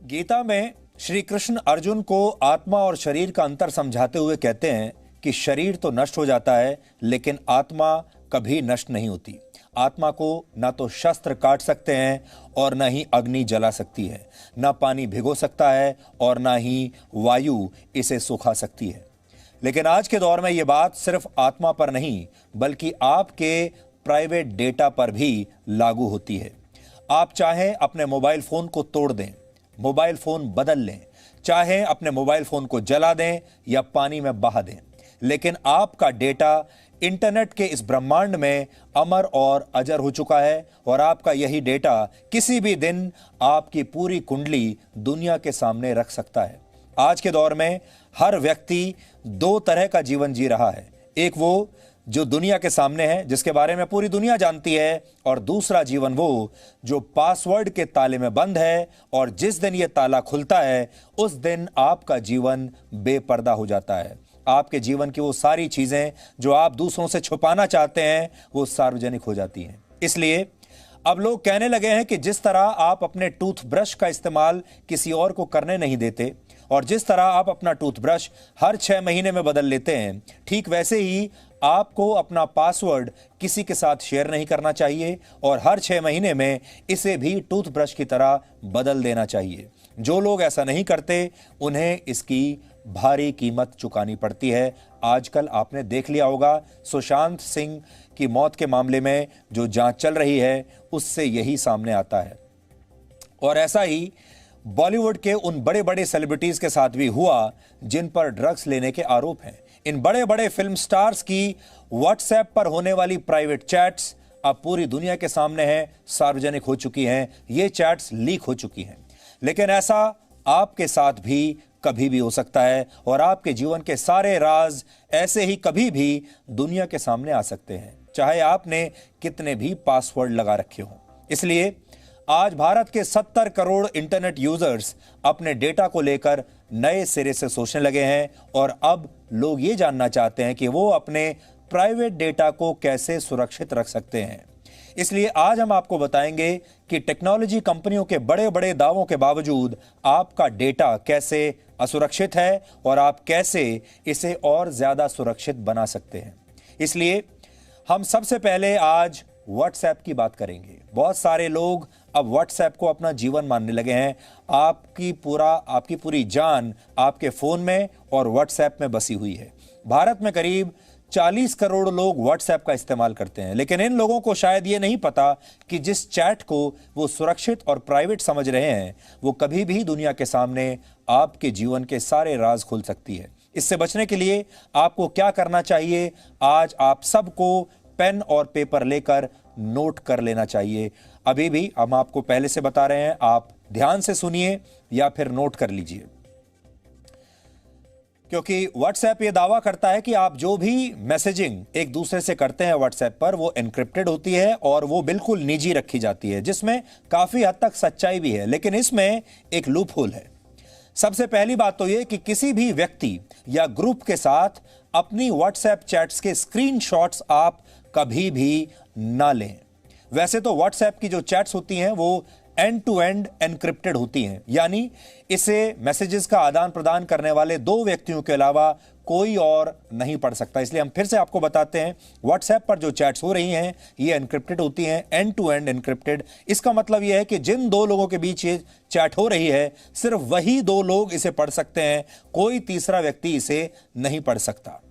गीता में श्री कृष्ण अर्जुन को आत्मा और शरीर का अंतर समझाते हुए कहते हैं कि शरीर तो नष्ट हो जाता है, लेकिन आत्मा कभी नष्ट नहीं होती। आत्मा को ना तो शस्त्र काट सकते हैं और ना ही अग्नि जला सकती है, ना पानी भिगो सकता है और ना ही वायु इसे सुखा सकती है। लेकिन आज के दौर में यह बात सिर्फ आत्मा पर नहीं, बल्कि आपके प्राइवेट डेटा पर भी लागू होती है। आप चाहें अपने मोबाइल फोन को तोड़ दें, मोबाइल फोन बदल लें, चाहे अपने मोबाइल फोन को जला दें या पानी में बहा दें, लेकिन आपका डेटा इंटरनेट के इस ब्रह्मांड में अमर और अजर हो चुका है और आपका यही डेटा किसी भी दिन आपकी पूरी कुंडली दुनिया के सामने रख सकता है। आज के दौर में हर व्यक्ति दो तरह का जीवन जी रहा है। एक वो जो दुनिया के सामने है, जिसके बारे में पूरी दुनिया जानती है, और दूसरा जीवन वो जो पासवर्ड के ताले में बंद है, और जिस दिन ये ताला खुलता है उस दिन आपका जीवन बेपर्दा हो जाता है। आपके जीवन की वो सारी चीजें जो आप दूसरों से छुपाना चाहते हैं वो सार्वजनिक हो जाती हैं। इसलिए अब लोग कहने लगे हैं कि जिस तरह आप अपने टूथब्रश का इस्तेमाल किसी और को करने नहीं देते और जिस तरह आप अपना टूथब्रश हर 6 महीने में बदल लेते हैं, ठीक वैसे ही आपको अपना पासवर्ड किसी के साथ शेयर नहीं करना चाहिए और हर 6 महीने में इसे भी टूथब्रश की तरह बदल देना चाहिए। जो लोग ऐसा नहीं करते उन्हें इसकी भारी कीमत चुकानी पड़ती है। आजकल आपने देख लिया होगा, सुशांत सिंह की मौत के मामले में जो जांच चल रही है उससे यही सामने आता है। और ऐसा ही बॉलीवुड के उन बड़े बड़े सेलिब्रिटीज के साथ भी हुआ जिन पर ड्रग्स लेने के आरोप हैं। इन बड़े बड़े फिल्म स्टार्स की व्हाट्सएप पर होने वाली प्राइवेट चैट्स अब पूरी दुनिया के सामने हैं, सार्वजनिक हो चुकी हैं, ये चैट्स लीक हो चुकी हैं। लेकिन ऐसा आपके साथ भी कभी भी हो सकता है और आपके जीवन के सारे राज ऐसे ही कभी भी दुनिया के सामने आ सकते हैं, चाहे आपने कितने भी पासवर्ड लगा रखे हों। इसलिए आज भारत के 70 करोड़ इंटरनेट यूजर्स अपने डेटा को लेकर नए सिरे से सोचने लगे हैं और अब लोग ये जानना चाहते हैं कि वो अपने प्राइवेट डेटा को कैसे सुरक्षित रख सकते हैं। इसलिए आज हम आपको बताएंगे कि टेक्नोलॉजी कंपनियों के बड़े बड़े दावों के बावजूद आपका डेटा कैसे असुरक्षित है और आप कैसे इसे और ज्यादा सुरक्षित बना सकते हैं। इसलिए हम सबसे पहले आज व्हाट्सएप की बात करेंगे। बहुत सारे लोग अब व्हाट्सएप को अपना जीवन मानने लगे हैं। आपकी पूरी जान आपके फोन में और व्हाट्सएप में बसी हुई है। भारत में करीब 40 करोड़ लोग व्हाट्सएप का इस्तेमाल करते हैं, लेकिन इन लोगों को शायद ये नहीं पता कि जिस चैट को वो सुरक्षित और प्राइवेट समझ रहे हैं वो कभी भी दुनिया के सामने आपके जीवन के सारे राज खोल सकती है। इससे बचने के लिए आपको क्या करना चाहिए, आज आप सबको पेन और पेपर लेकर नोट कर लेना चाहिए। अभी भी हम आपको पहले से बता रहे हैं, आप ध्यान से सुनिए या फिर नोट कर लीजिए, क्योंकि व्हाट्सएप ये दावा करता है कि आप जो भी मैसेजिंग एक दूसरे से करते हैं व्हाट्सएप पर वो एन्क्रिप्टेड होती है और वो बिल्कुल निजी रखी जाती है, जिसमें काफी हद तक सच्चाई भी है। लेकिन इसमें एक लूप होल है। सबसे पहली बात तो ये कि किसी भी व्यक्ति या ग्रुप के साथ अपनी व्हाट्सएप चैट्स के स्क्रीनशॉट्स आप कभी भी ना लें। वैसे तो व्हाट्सएप की जो चैट्स होती हैं वो एंड टू एंड एनक्रिप्टेड होती हैं, यानी इसे मैसेजेस का आदान प्रदान करने वाले दो व्यक्तियों के अलावा कोई और नहीं पढ़ सकता। इसलिए हम फिर से आपको बताते हैं, व्हाट्सएप पर जो चैट्स हो रही हैं ये एनक्रिप्टेड होती हैं, एंड टू एंड एनक्रिप्टेड। इसका मतलब यह है कि जिन दो लोगों के बीच ये चैट हो रही है सिर्फ वही दो लोग इसे पढ़ सकते हैं, कोई तीसरा व्यक्ति इसे नहीं पढ़ सकता।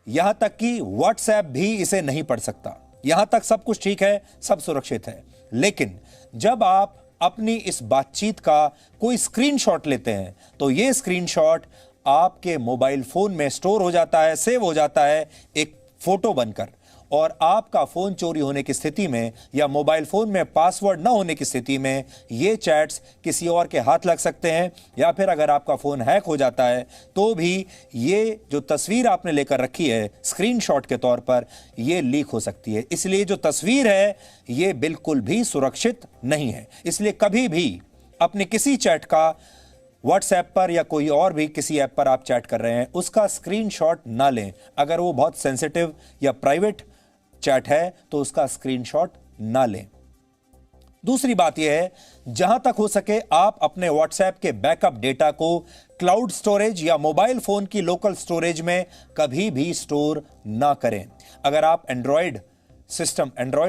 यहां तक कि व्हाट्सएप भी इसे नहीं पढ़ सकता। यहां तक सब कुछ ठीक है, सब सुरक्षित है। लेकिन जब आप अपनी इस बातचीत का कोई स्क्रीनशॉट लेते हैं तो यह स्क्रीनशॉट आपके मोबाइल फोन में स्टोर हो जाता है, सेव हो जाता है एक फोटो बनकर, और आपका फोन चोरी होने की स्थिति में या मोबाइल फोन में पासवर्ड ना होने की स्थिति में ये चैट्स किसी और के हाथ लग सकते हैं, या फिर अगर आपका फोन हैक हो जाता है तो भी ये जो तस्वीर आपने लेकर रखी है स्क्रीनशॉट के तौर पर ये लीक हो सकती है। इसलिए जो तस्वीर है ये बिल्कुल भी सुरक्षित नहीं है। इसलिए कभी भी अपने किसी चैट का व्हाट्सएप पर या कोई और भी किसी ऐप पर आप चैट कर रहे हैं उसका स्क्रीनशॉट ना लें। अगर वो बहुत सेंसिटिव या प्राइवेट चैट है तो उसका स्क्रीनशॉट ना लें। दूसरी बात यह है, जहां तक हो सके आप अपने व्हाट्सएप के बैकअप डेटा को क्लाउड स्टोरेज या मोबाइल फोन की लोकल स्टोरेज में कभी भी स्टोर ना करें। अगर आप एंड्रॉयड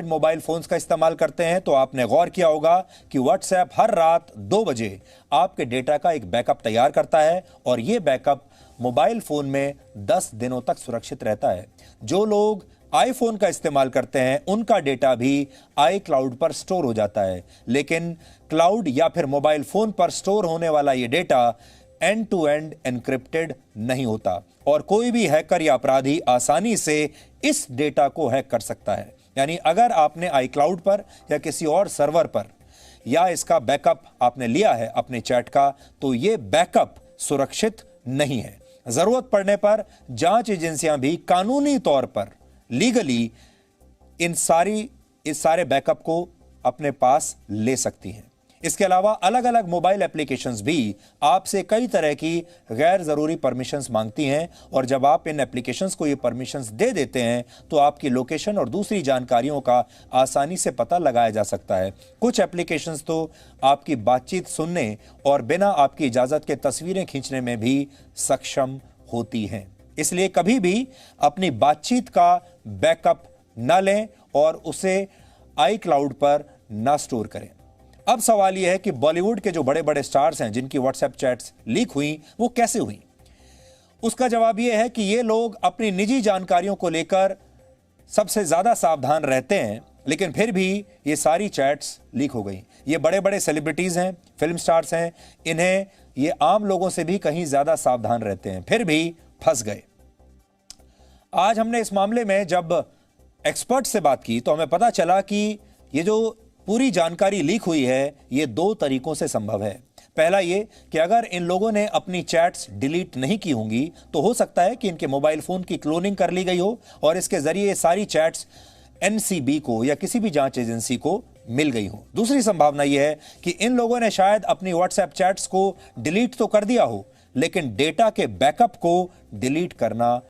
मोबाइल फोन्स का इस्तेमाल करते हैं तो आपने गौर किया होगा कि व्हाट्सएप हर रात 2 बजे आपके डेटा का एक बैकअप तैयार करता है और यह बैकअप मोबाइल फोन में 10 दिनों तक सुरक्षित रहता है। जो लोग आईफोन का इस्तेमाल करते हैं उनका डेटा भी आई क्लाउड पर स्टोर हो जाता है, लेकिन क्लाउड या फिर मोबाइल फोन पर स्टोर होने वाला यह data end to end encrypted नहीं होता और कोई भी हैकर या अपराधी आसानी से इस डेटा को हैक कर सकता है। यानी अगर आपने आई क्लाउड पर या किसी और सर्वर पर या इसका बैकअप आपने लिया है अपने चैट का, तो यह बैकअप सुरक्षित नहीं है। जरूरत पड़ने पर जांच एजेंसियां भी कानूनी तौर पर लीगली इस सारे बैकअप को अपने पास ले सकती हैं। इसके अलावा अलग अलग मोबाइल एप्लीकेशंस भी आपसे कई तरह की गैर जरूरी परमिशंस मांगती हैं और जब आप इन एप्लीकेशंस को ये परमिशंस दे देते हैं तो आपकी लोकेशन और दूसरी जानकारियों का आसानी से पता लगाया जा सकता है। कुछ एप्लीकेशंस तो आपकी बातचीत सुनने और बिना आपकी इजाजत के तस्वीरें खींचने में भी सक्षम होती हैं। इसलिए कभी भी अपनी बातचीत का बैकअप न लें और उसे आई क्लाउड पर न स्टोर करें। अब सवाल यह है कि बॉलीवुड के जो बड़े बड़े स्टार्स हैं जिनकी व्हाट्सएप चैट्स लीक हुई, वो कैसे हुई? उसका जवाब यह है कि ये लोग अपनी निजी जानकारियों को लेकर सबसे ज्यादा सावधान रहते हैं, लेकिन फिर भी ये सारी चैट्स लीक हो गई। ये बड़े बड़े सेलिब्रिटीज हैं, फिल्म स्टार्स हैं, इन्हें ये आम लोगों से भी कहीं ज्यादा सावधान रहते हैं, फिर भी फंस गए। आज हमने इस मामले में जब एक्सपर्ट से बात की तो हमें पता चला कि ये जो पूरी जानकारी लीक हुई है ये 2 तरीकों से संभव है। पहला ये कि अगर इन लोगों ने अपनी चैट्स डिलीट नहीं की होंगी तो हो सकता है कि इनके मोबाइल फोन की क्लोनिंग कर ली गई हो और इसके जरिए ये सारी चैट्स एनसीबी को या किसी भी जांच एजेंसी को मिल गई हो। दूसरी संभावना यह है कि इन लोगों ने शायद अपनी व्हाट्सएप चैट्स को डिलीट तो कर दिया हो, लेकिन डेटा के बैकअप को डिलीट करना